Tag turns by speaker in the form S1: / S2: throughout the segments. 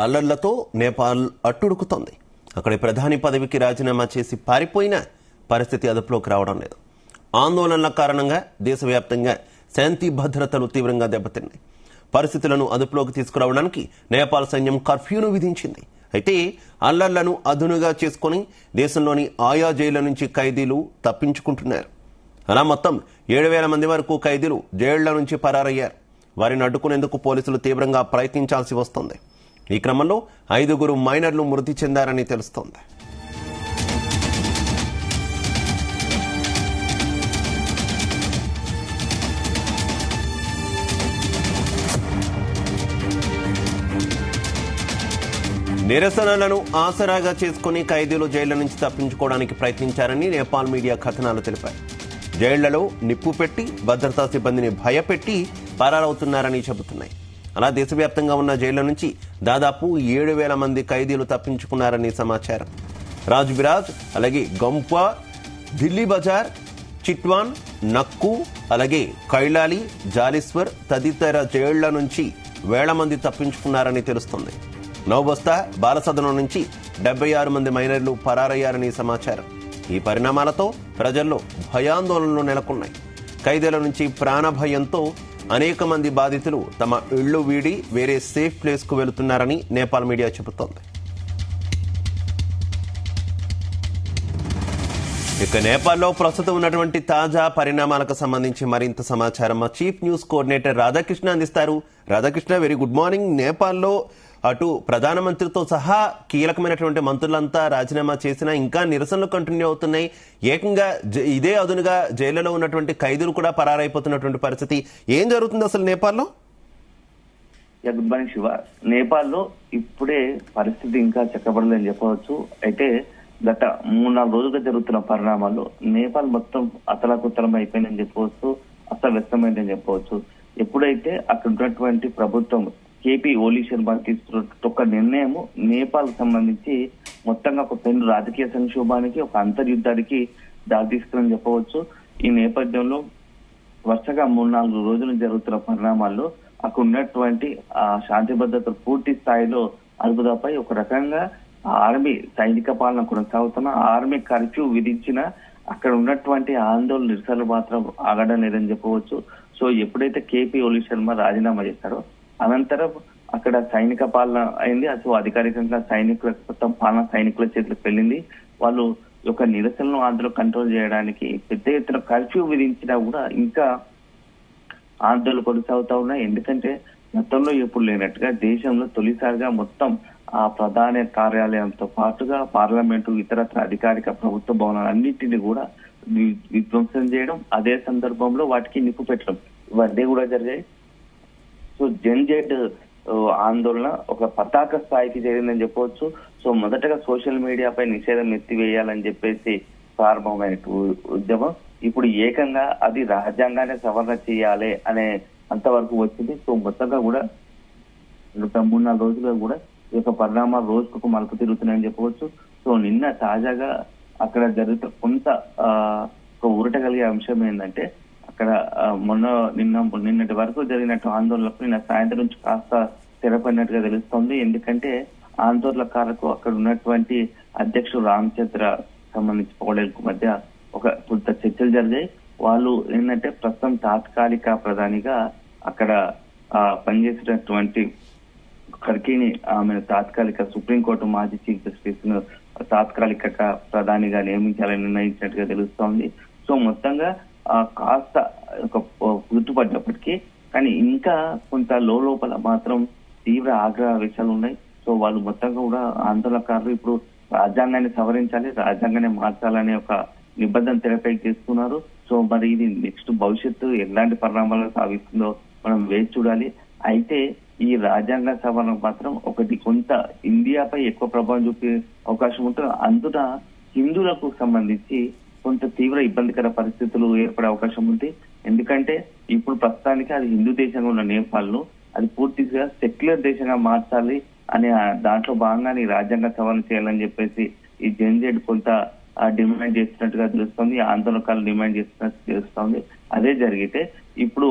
S1: అల్లర్లతో నేపాల్ అట్టుడుకుతోంది. అక్కడి ప్రధాని పదవికి రాజీనామా చేసి పారిపోయిన పరిస్థితి అదుపులోకి రావడం లేదు. ఆందోళనల కారణంగా దేశవ్యాప్తంగా శాంతి భద్రతలు తీవ్రంగా దెబ్బతిన్నాయి. పరిస్థితులను అదుపులోకి తీసుకురావడానికి నేపాల్ సైన్యం కర్ఫ్యూను విధించింది. అయితే అల్లర్లను అదునుగా చేసుకుని దేశంలోని ఆయా జైళ్ల నుంచి ఖైదీలు తప్పించుకుంటున్నారు. అలా మొత్తం 7,000 మంది వరకు ఖైదీలు జైళ్ల నుంచి పరారయ్యారు. వారిని అడ్డుకునేందుకు పోలీసులు తీవ్రంగా ప్రయత్నించాల్సి వస్తోంది. ఈ క్రమంలో 5 మైనర్లు మృతి చెందారని తెలుస్తోంది. నిరసనలను ఆసరాగా చేసుకుని ఖైదీలు జైళ్ల నుంచి తప్పించుకోవడానికి ప్రయత్నించారని నేపాల్ మీడియా కథనాలు తెలిపాయి. జైళ్లలో నిప్పు పెట్టి భద్రతా సిబ్బందిని భయపెట్టి పరారవుతున్నారని చెబుతున్నాయి. అలా దేశవ్యాప్తంగా ఉన్న జైళ్ల నుంచి దాదాపు 7,000 మంది ఖైదీలు తప్పించుకున్నారని సమాచారం. రాజ్విరాజ్, అలాగే గంపా, ఢిల్లీ బజార్, చిట్వాన్, నక్కు, అలాగే కైలాలి, జాలిస్వర్ తదితర జైళ్ల నుంచి వేల మంది తప్పించుకున్నారని తెలుస్తోంది. నౌబస్తా, బాలసదనం నుంచి 76 మంది మైనర్లు పరారయ్యారని సమాచారం. ఈ పరిణామాలతో ప్రజల్లో భయాందోళనలు నెలకొన్నాయి. ఖైదీల నుంచి ప్రాణభయంతో అనేక మంది బాధితులు తమ ఇళ్లు వీడి వేరే సేఫ్ ప్లేస్ కు వెళుతున్నారని నేపాల్ మీడియా చెబుతోంది. ఇక నేపాల్లో ప్రస్తుతం ఉన్నటువంటి తాజా పరిణామాలకు సంబంధించి మరింత సమాచారం మా చీఫ్ న్యూస్ కోఆర్డినేటర్ రాధాకృష్ణ అందిస్తారు. Radhakrishna, very good morning. నేపాల్లో అటు ప్రధానమంత్రితో సహా కీలకమైనటువంటి మంత్రులంతా రాజీనామా చేసినా ఇంకా నిరసనలు కంటిన్యూ అవుతున్నాయి. ఏకంగా ఇదే అదునుగా జైళ్లలో ఉన్నటువంటి ఖైదీలు కూడా పరారైపోతున్నటువంటి పరిస్థితి. ఏం జరుగుతుంది అసలు నేపాల్లో?
S2: Good morning Shiva. నేపాల్లో ఇప్పుడే పరిస్థితి ఇంకా చక్కబడలేదని చెప్పవచ్చు. అయితే గత 3-4 రోజులుగా జరుగుతున్న పరిణామాల్లో నేపాల్ మొత్తం అతలాకుతలం అయిపోయిందని చెప్పవచ్చు, అస్తవ్యస్తమైందని చెప్పవచ్చు. ఎప్పుడైతే అక్కడ ఉన్నటువంటి ప్రభుత్వం కేపీ ఓలీ శర్మ తీసుకున్న ఒక నిర్ణయం నేపాల్ సంబంధించి మొత్తంగా ఒక పెను రాజకీయ సంక్షోభానికి, ఒక అంతర్యుద్ధానికి దారితీస్తుందని చెప్పవచ్చు. ఈ నేపథ్యంలో వరుసగా 3-4 రోజులు జరుగుతున్న పరిణామాల్లో అక్కడ ఉన్నటువంటి శాంతి భద్రతలు పూర్తి స్థాయిలో అదుపుదాపై ఒక రకంగా ఆర్మీ సైనిక పాలన కొనసాగుతున్న ఆర్మీ కర్ఫ్యూ విధించిన అక్కడ ఉన్నటువంటి ఆందోళన నిరసనలు మాత్రం ఆగడం లేదని చెప్పవచ్చు. సో ఎప్పుడైతే కేపీ ఓలీ శర్మ రాజీనామా చేశారో అనంతరం అక్కడ సైనిక పాలన అయింది. సో అధికారికంగా సైనికుల మొత్తం పాలన సైనికుల చేతులకు వెళ్ళింది. వాళ్ళు ఒక నిరసనను అందులో కంట్రోల్ చేయడానికి పెద్ద ఎత్తున కర్ఫ్యూ విధించినా కూడా ఇంకా ఆందోళనలు కొనసాగుతా ఉన్నాయి. ఎందుకంటే గతంలో ఎప్పుడు లేనట్టుగా దేశంలో తొలిసారిగా మొత్తం ఆ ప్రధాన కార్యాలయంతో పాటుగా పార్లమెంటు, ఇతరత్ర అధికారిక ప్రభుత్వ భవనాలన్నింటినీ కూడా విధ్వంసం చేయడం, అదే సందర్భంలో వాటికి నిప్పు పెట్టడం, ఇవన్నీ కూడా జరిగాయి. సో జెడ్ ఆందోళన ఒక పతాక స్థాయికి చేరిందని చెప్పవచ్చు. సో మొదటగా సోషల్ మీడియాపై నిషేధం ఎత్తివేయాలని చెప్పేసి ప్రారంభమైన ఉద్యమం ఇప్పుడు ఏకంగా అది రాజ్యాంగాన్ని సవరణ చేయాలి అనే అంతవరకు వచ్చింది. సో మొత్తంగా కూడా 3-4 రోజులుగా కూడా ఈ యొక్క పరిణామాలు రోజుకు మలుపు తిరుగుతున్నాయని చెప్పవచ్చు. సో నిన్న తాజాగా అక్కడ జరుగుతున్న కొంత ఒక ఊరట కలిగే అంశం ఏంటంటే అక్కడ నిన్నటి వరకు జరిగినట్టు ఆందోళనలకు నిన్న సాయంత్రం నుంచి కాస్త తెరపడినట్టుగా తెలుస్తోంది. ఎందుకంటే ఆందోళనకారులకు అక్కడ ఉన్నటువంటి అధ్యక్షుడు రామచంద్ర సంబంధించి పౌడేలకు మధ్య ఒక కొంత చర్చలు జరిగాయి. వాళ్ళు ఏంటంటే ప్రస్తుతం తాత్కాలిక ప్రధానిగా అక్కడ పనిచేసినటువంటి ఖర్గేని ఆమె తాత్కాలిక సుప్రీంకోర్టు మాజీ చీఫ్ జస్టిస్ ను తాత్కాలిక ప్రధానిగా నియమించాలని నిర్ణయించినట్టుగా తెలుస్తోంది. సో మొత్తంగా కాస్త ఒక గుర్తుపడ్డప్పటికీ కానీ ఇంకా కొంత లోపల మాత్రం తీవ్ర ఆగ్రహ విషయాలు ఉన్నాయి. సో వాళ్ళు మొత్తంగా కూడా ఆందోళనకారులు ఇప్పుడు రాజ్యాంగాన్ని సవరించాలి, రాజ్యాంగాన్ని మార్చాలనే ఒక నిబంధన తెరపైకి చేస్తున్నారు. సో మరి ఇది నెక్స్ట్ భవిష్యత్తు ఎలాంటి పరిణామాలను సాగిస్తుందో మనం వేచి చూడాలి. అయితే ఈ రాజ్యాంగ సవరణ మాత్రం ఒకటి కొంత ఇండియాపై ఎక్కువ ప్రభావం చూపే అవకాశం ఉంటుంది. అందున హిందువులకు సంబంధించి కొంత తీవ్ర ఇబ్బందికర పరిస్థితులు ఏర్పడే అవకాశం ఉంది. ఎందుకంటే ఇప్పుడు ప్రస్తుతానికి అది హిందూ దేశంగా ఉన్న నేపాల్ను అది పూర్తిగా సెక్యులర్ దేశంగా మార్చాలి అనే దాంట్లో భాగంగానే రాజ్యాంగ సవరణ చేయాలని చెప్పేసి ఈ జెడ్ కొంత డిమాండ్ చేస్తున్నట్టుగా తెలుస్తోంది. ఆందోళనకారులు డిమాండ్ చేస్తున్నట్టు తెలుస్తోంది. అదే జరిగితే ఇప్పుడు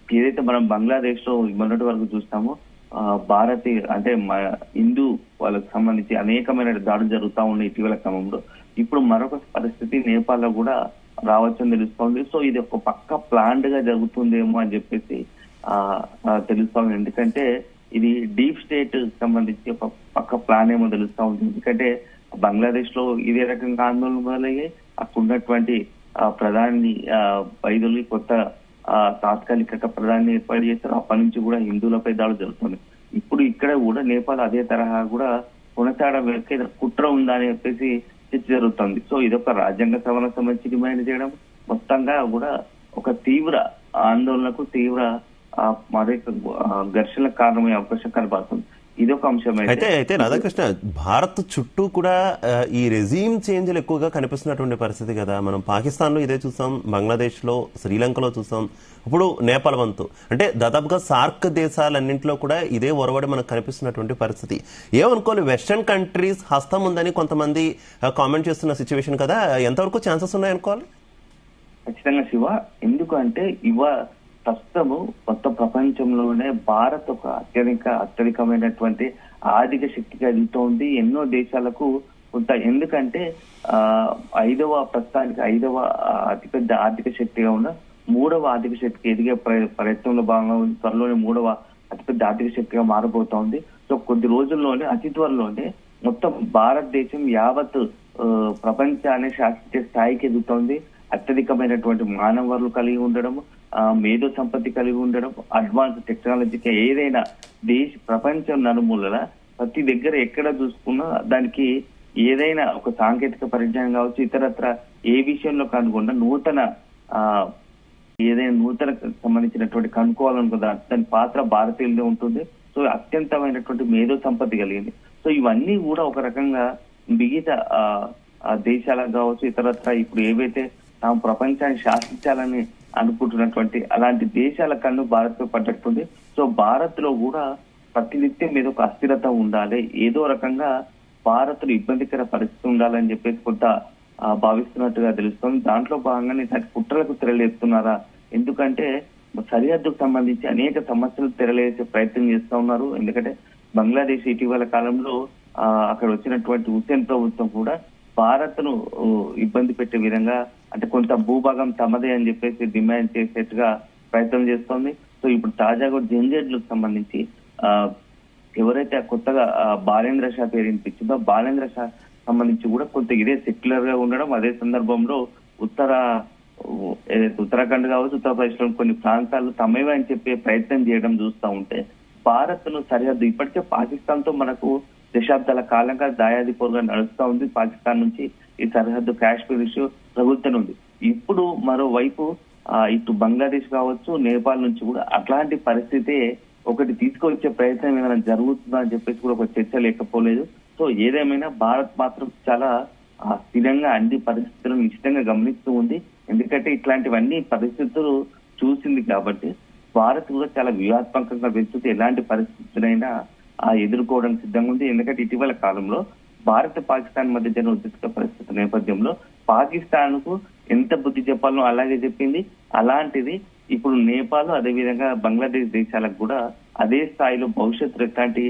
S2: ఏదైతే మనం బంగ్లాదేశ్ లో మొన్నటి వరకు చూస్తామో భారతీయ అంటే హిందూ వాళ్ళకి సంబంధించి అనేకమైన దాడులు జరుగుతూ ఉన్నాయి ఇటీవల క్రమంలో. ఇప్పుడు మరొక పరిస్థితి నేపాల్ లో కూడా రావచ్చని తెలుస్తోంది. సో ఇది ఒక పక్క ప్లాన్డ్ గా జరుగుతుందేమో అని చెప్పేసి తెలుస్తోంది. ఎందుకంటే ఇది డీప్ స్టేట్ సంబంధించి ఒక పక్క ప్లాన్ ఏమో తెలుస్తా ఉంది. ఎందుకంటే బంగ్లాదేశ్ లో ఇదే రకంగా ఆందోళన మొదలయ్యాయి. అక్కడ ఉన్నటువంటి ప్రధాని వైద్యులు కొత్త తాత్కాలిక ప్రధాని ఏర్పాటు చేస్తారు. అప్పటి నుంచి కూడా హిందువులపై దాడులు జరుగుతుంది. ఇప్పుడు ఇక్కడ కూడా నేపాల్ అదే తరహా కూడా కొనసాగడం వెనక కుట్ర ఉందా అని చెప్పేసి చర్చ జరుగుతుంది. సో ఇదొక రాజ్యాంగ సవరణ సంబంధించి డిమాండ్ చేయడం మొత్తంగా కూడా ఒక తీవ్ర ఆందోళనకు తీవ్ర మరే ఘర్షణలకు కారణమయ్యే అవకాశం కనబడుతుంది. ఇదొక అంశం.
S1: అయితే రాధాకృష్ణ, భారత్ చుట్టూ కూడా ఈ రెజీమ్ చేంజ్లు ఎక్కువగా కనిపిస్తున్నటువంటి పరిస్థితి కదా. మనం పాకిస్తాన్ లో ఇదే చూసాం, బంగ్లాదేశ్ లో, శ్రీలంకలో చూసాం, ఇప్పుడు నేపాల్ వంతు. అంటే దాదాపుగా సార్క్ దేశాలన్నింటిలో కూడా ఇదే ఒరవడి మనకు కనిపిస్తున్నటువంటి పరిస్థితి. ఏమనుకోవాలి, వెస్టర్న్ కంట్రీస్ హస్తం ఉందని కొంతమంది కామెంట్ చేస్తున్న సిచ్యువేషన్ కదా. ఎంతవరకు ఛాన్సెస్ ఉన్నాయనుకోవాలి?
S2: ఖచ్చితంగా శివ. ఎందుకంటే ప్రస్తుతము మొత్తం ప్రపంచంలోనే భారత్ ఒక అత్యధికమైనటువంటి ఆర్థిక శక్తిగా ఎదుగుతోంది. ఎన్నో దేశాలకు కొంత, ఎందుకంటే ప్రస్తుతానికి ఐదవ అతిపెద్ద ఆర్థిక శక్తిగా ఉన్న మూడవ ఆర్థిక శక్తికి ఎదిగే ప్రయత్నంలో భాగంగా త్వరలోనే మూడవ అతిపెద్ద ఆర్థిక శక్తిగా మారబోతోంది. సో కొద్ది రోజుల్లోనే, అతి త్వరలోనే మొత్తం భారతదేశం యావత్ ప్రపంచాన్ని శాసించే స్థాయికి ఎదుగుతోంది. అత్యధికమైనటువంటి మానవ వనరులు కలిగి ఉండడం, మేధో సంపత్తి కలిగి ఉండడం, అడ్వాన్స్ టెక్నాలజీకి ఏదైనా ప్రపంచం నలుమూలల ప్రతి దగ్గర ఎక్కడ చూసుకున్నా దానికి ఏదైనా ఒక సాంకేతిక పరిజ్ఞానం కావచ్చు, ఇతరత్ర ఏ విషయంలో కనుగొన్నా ఏదైనా నూతన సంబంధించినటువంటి కనుక్కోవాలనుకుందా దాని పాత్ర భారతీయులదే ఉంటుంది. సో అత్యంతమైనటువంటి మేధో సంపత్తి కలిగింది. సో ఇవన్నీ కూడా ఒక రకంగా మిగతా దేశాలకు కావచ్చు, ఇతరత్ర ఇప్పుడు ఏవైతే తాము ప్రపంచాన్ని శాసించాలని అనుకుంటున్నటువంటి అలాంటి దేశాల కన్ను భారత్ పై పడ్డట్టుంది. సో భారత్ లో కూడా ప్రతినిత్యం మీద ఒక అస్థిరత ఉండాలి, ఏదో రకంగా భారత్ లో ఇబ్బందికర పరిస్థితి ఉండాలని చెప్పేసి కొంత భావిస్తున్నట్టుగా తెలుస్తోంది. దాంట్లో భాగంగానే ఇలాంటి కుట్రలకు తెరలేస్తున్నారా? ఎందుకంటే సరిహద్దుకు సంబంధించి అనేక సమస్యలు తెరలేసే ప్రయత్నం చేస్తూ ఉన్నారు. ఎందుకంటే బంగ్లాదేశ్ ఇటీవల కాలంలో అక్కడ వచ్చినటువంటి హుస్సేన్ ప్రభుత్వం కూడా భారత్ ను ఇబ్బంది పెట్టే విధంగా, అంటే కొంత భూభాగం తమదే అని చెప్పేసి డిమాండ్ చేసేట్టుగా ప్రయత్నం చేస్తోంది. సో ఇప్పుడు తాజాగా జంజేడ్లకు సంబంధించి ఎవరైతే కొత్తగా బాలేంద్ర షా పేరు వినిపించిందో, బాలేంద్ర షా సంబంధించి కూడా కొంత ఇదే సెక్యులర్ గా ఉండడం, అదే సందర్భంలో ఉత్తరాఖండ్ కావచ్చు, ఉత్తరప్రదేశ్ లో కొన్ని ప్రాంతాలు తమవే అని చెప్పే ప్రయత్నం చేయడం చూస్తూ ఉంటే, భారత్ ను సరిహద్దు ఇప్పటికే పాకిస్తాన్ తో మనకు దశాబ్దాల కాలంగా దాయాది పోరుగా నడుస్తూ ఉంది. పాకిస్తాన్ నుంచి ఈ సరిహద్దు కాశ్మీర్ ఇష్యూ ప్రభుత్వం ఉంది. ఇప్పుడు మరోవైపు ఇటు బంగ్లాదేశ్ కావచ్చు, నేపాల్ నుంచి కూడా అట్లాంటి పరిస్థితే ఒకటి తీసుకొచ్చే ప్రయత్నం ఏమైనా జరుగుతుందా అని చెప్పేసి కూడా ఒక చర్చ లేకపోలేదు. సో ఏదేమైనా భారత్ మాత్రం చాలా స్థిరంగా అన్ని పరిస్థితులను నిశ్చితంగా గమనిస్తూ ఉంది. ఎందుకంటే ఇట్లాంటివన్నీ పరిస్థితులు చూసింది కాబట్టి భారత్ కూడా చాలా వ్యూహాత్మకంగా వెళ్తుంది. ఎలాంటి పరిస్థితులైనా ఎదుర్కోవడానికి సిద్ధంగా ఉంది. ఎందుకంటే ఇటీవల కాలంలో భారత్ పాకిస్తాన్ మధ్య జరిగిన ఉద్రిక్త పరిస్థితి నేపథ్యంలో పాకిస్తాన్ కు ఎంత బుద్ధి చెప్పాలో అలాగే చెప్పింది. అలాంటిది ఇప్పుడు నేపాల్, అదేవిధంగా బంగ్లాదేశ్ దేశాలకు కూడా అదే స్థాయిలో భవిష్యత్తులో ఎట్లాంటి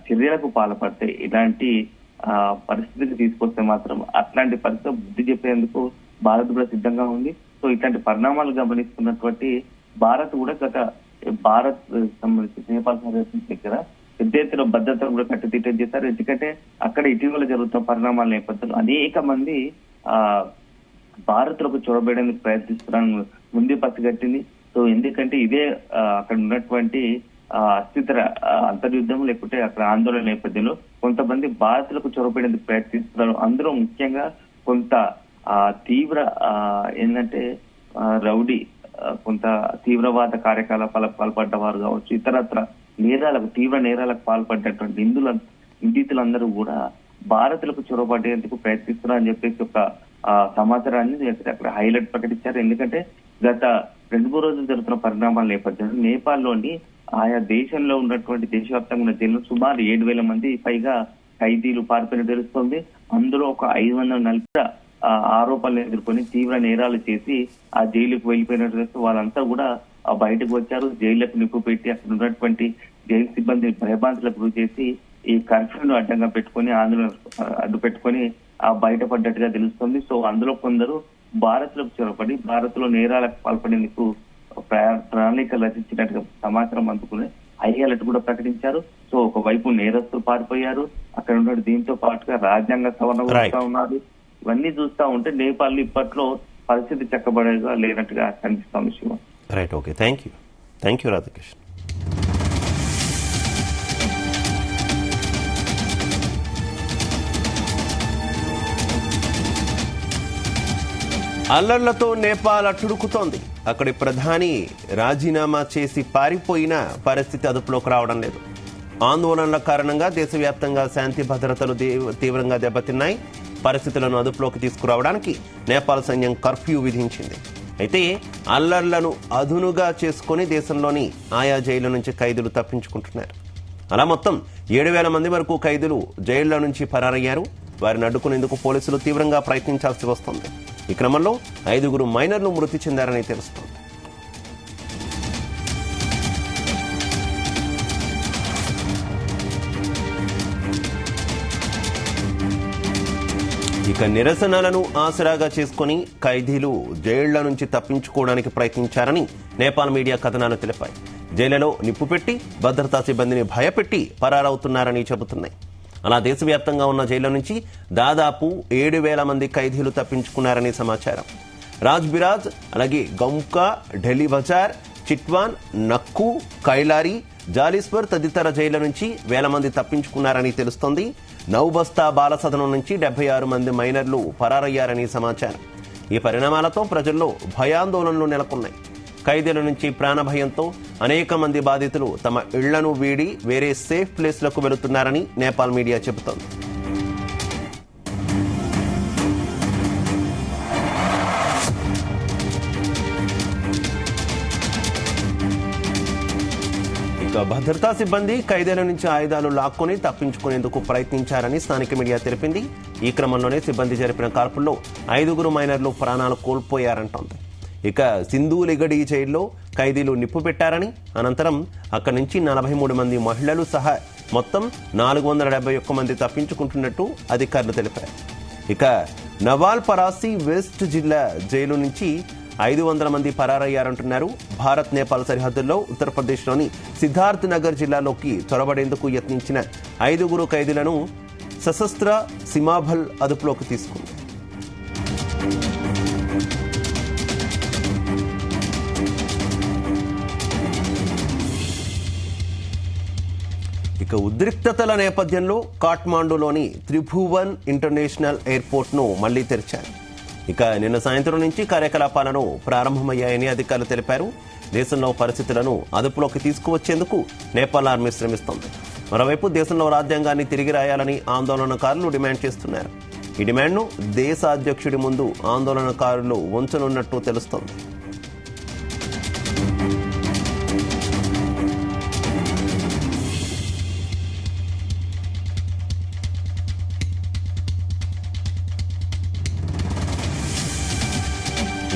S2: చర్యలకు పాల్పడితే, ఇలాంటి పరిస్థితికి తీసుకొస్తే మాత్రం అట్లాంటి పరిస్థితి బుద్ధి చెప్పేందుకు భారత్ కూడా సిద్ధంగా ఉంది. సో ఇట్లాంటి పరిణామాలు గమనిస్తున్నటువంటి భారత్ కూడా భారత్ సంబంధించి నేపాల్ సరిహద్దు దగ్గర పెద్ద ఎత్తున భద్రతను కూడా కట్టుదిట్టం చేశారు. ఎందుకంటే అక్కడ ఇటీవల జరుగుతున్న పరిణామాల నేపథ్యంలో అనేక మంది భారత్ లోకి చొరబడేందుకు ప్రయత్నిస్తున్నారని ముందే పసిగట్టింది. సో ఎందుకంటే ఇదే అక్కడ ఉన్నటువంటి అస్థిర అంతర్యుద్ధం లేకుంటే అక్కడ ఆందోళన నేపథ్యంలో కొంతమంది భారత్ లకు చొరబడేందుకు ప్రయత్నిస్తున్నారు. అందులో ముఖ్యంగా కొంత తీవ్ర ఏంటంటే రౌడీ, కొంత తీవ్రవాద కార్యకలాపాలకు పాల్పడ్డ వారు కావచ్చు, ఇతరత్ర తీవ్ర నేరాలకు పాల్పడ్డటువంటి నిందితులందరూ కూడా భారత్లకు చొరబడేందుకు ప్రయత్నిస్తున్నారని చెప్పేసి ఒక సమాచారాన్ని అక్కడ హైలైట్ ప్రకటించారు. ఎందుకంటే గత 2-3 రోజులు జరుగుతున్న పరిణామాల నేపథ్యంలో నేపాల్లోని ఆయా దేశంలో ఉన్నటువంటి దేశవ్యాప్తంగా ఉన్న జైల్లో సుమారు 7,000 మంది పైగా ఖైదీలు పారిపోయిన తెలుస్తోంది. అందులో ఒక 540 ఆరోపణలు ఎదుర్కొని తీవ్ర నేరాలు చేసి ఆ జైలుకు వెళ్ళిపోయినట్టు వాళ్ళంతా కూడా బయటకు వచ్చారు. జైళ్లకు నిప్పు పెట్టి అక్కడ ఉన్నటువంటి జైలు సిబ్బంది భయభ్రాంతులకు గురి చేసి ఈ కర్ఫ్యూను అడ్డంగా పెట్టుకుని ఆందోళన అడ్డు పెట్టుకుని బయటపడ్డట్టుగా తెలుస్తుంది. సో అందులో కొందరు భారత్లోకి చొరబడి భారత్ లో నేరాలకు పాల్పడేందుకు ప్రణాళికలు రచించినట్టుగా సమాచారం అందుకుని హై అలర్ట్ కూడా ప్రకటించారు. సో ఒకవైపు నేరస్తులు పారిపోయారు, అక్కడ ఉన్న దీంతో పాటుగా రాజ్యాంగ సవరణ కూడా ఉన్నారు. ఇవన్నీ చూస్తా ఉంటే నేపాల్ ఇప్పట్లో పరిస్థితి చక్కబడేగా లేనట్టుగా కనిపిస్తోంది Shiva.
S1: Right, okay, thank you Radhakrishna. అల్లర్లతో నేపాల్ అట్టుడుకుతోంది. అక్కడి ప్రధాని రాజీనామా చేసి పారిపోయిన పరిస్థితి అదుపులోకి రావడం లేదు. ఆందోళనల కారణంగా దేశవ్యాప్తంగా శాంతి భద్రతలు తీవ్రంగా దెబ్బతిన్నాయి. పరిస్థితులను అదుపులోకి తీసుకురావడానికి నేపాల్ సైన్యం కర్ఫ్యూ విధించింది. అయితే అల్లర్లను అదునుగా చేసుకుని దేశంలోని ఆయా జైళ్ల నుంచి ఖైదీలు తప్పించుకుంటున్నారు. అలా మొత్తం 7,000 మంది వరకు ఖైదీలు జైళ్ల నుంచి పరారయ్యారు. వారిని అడ్డుకునేందుకు పోలీసులు తీవ్రంగా ప్రయత్నించాల్సి వస్తోంది. ఈ క్రమంలో 5 మైనర్లు మృతి చెందారని తెలుస్తోంది. ఇక నిరసనలను ఆసరాగా చేసుకుని ఖైదీలు జైళ్ల నుంచి తప్పించుకోవడానికి ప్రయత్నించారని నేపాల్ మీడియా కథనాలు తెలిపాయి. జైళ్లలో నిప్పు పెట్టి భద్రతా సిబ్బందిని భయపెట్టి పరారవుతున్నారని చెబుతున్నాయి. అలా దేశవ్యాప్తంగా ఉన్న జైళ్ల నుంచి దాదాపు 7,000 మంది ఖైదీలు తప్పించుకున్నారని సమాచారం. రాజ్బిరాజ్, అలాగే గౌమ్కా, ఢిల్లీ బజార్, చిట్వాన్, నక్కు, కైలారి, జాలిస్పర్ తదితర జైళ్ల నుంచి 1,000 మంది తప్పించుకున్నారని తెలుస్తోంది. నౌబస్తా బాల సదనం నుంచి 76 మంది మైనర్లు పరారయ్యారని సమాచారం. ఈ పరిణామాలతో ప్రజల్లో భయాందోళనలు నెలకొన్నాయి. ఖైదీల నుంచి ప్రాణభయంతో అనేక మంది బాధితులు తమ ఇళ్లను వీడి వేరే సేఫ్ ప్లేస్లకు వెళుతున్నారని నేపాల్ మీడియా చెబుతోంది. ఇక భద్రతా సిబ్బంది ఖైదీల నుంచి ఆయుధాలు లాక్కొని తప్పించుకునేందుకు ప్రయత్నించారని స్థానిక మీడియా తెలిపింది. ఈ క్రమంలోనే సిబ్బంది జరిపిన కాల్పుల్లో 5 మైనర్లు ప్రాణాలు కోల్పోయారంటోంది. ఇక సింధూలిగడి జైల్లో ఖైదీలు నిప్పు పెట్టారని, అనంతరం అక్కడి నుంచి 43 మంది మహిళలు సహా మొత్తం 471 మంది తప్పించుకుంటున్నట్టు అధికారులు తెలిపారు. ఇక నవాల్ పరాసి వెస్ట్ జిల్లా జైలు నుంచి 500 మంది పరారయ్యారంటున్నారు. భారత్ నేపాల్ సరిహద్దుల్లో ఉత్తరప్రదేశ్లోని సిద్ధార్థ్ నగర్ జిల్లాలోకి చొరబడేందుకు యత్నించిన 5 ఖైదీలను సశస్త్ర సీమాబల్ అదుపులోకి తీసుకుంది. ఇక ఉద్రిక్తతల నేపథ్యంలో కాఠ్మాండూలోని త్రిభువన్ ఇంటర్నేషనల్ ఎయిర్పోర్ట్ ను మళ్లీ తెరిచారు. ఇక నిన్న సాయంత్రం నుంచి కార్యకలాపాలను ప్రారంభమయ్యాయని అధికారులు తెలిపారు. దేశంలో పరిస్థితులను అదుపులోకి తీసుకువచ్చేందుకు నేపాల్ ఆర్మీ శ్రమిస్తోంది. మరోవైపు దేశంలో రాజ్యాంగాన్ని తిరిగి రాయాలని ఆందోళనకారులు డిమాండ్ చేస్తున్నారు. ఈ డిమాండ్ను దేశ అధ్యక్షుడి ముందు ఆందోళనకారులు ఉంచనున్నట్టు తెలుస్తోంది.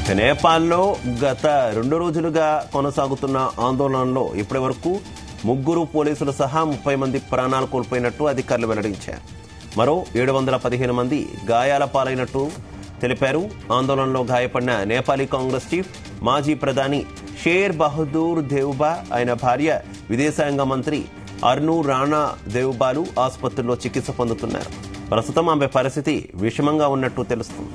S1: ఇక నేపాల్లో గత 2 రోజులుగా కొనసాగుతున్న ఆందోళనలో ఇప్పటి వరకు 3 పోలీసులు సహా 30 మంది ప్రాణాలు కోల్పోయినట్టు అధికారులు వెల్లడించారు. మరో 715 మంది గాయాల పాలైనట్టు తెలిపారు. ఆందోళనలో గాయపడిన నేపాలీ కాంగ్రెస్ చీఫ్ మాజీ ప్రధాని షేర్ బహదూర్ దేవ్బా, ఆయన భార్య విదేశాంగ మంత్రి అర్ను రాణా దేవ్బాలు ఆసుపత్రిలో చికిత్స పొందుతున్నారు. ప్రస్తుతం ఆమె పరిస్థితి విషమంగా ఉన్నట్టు తెలుస్తుంది.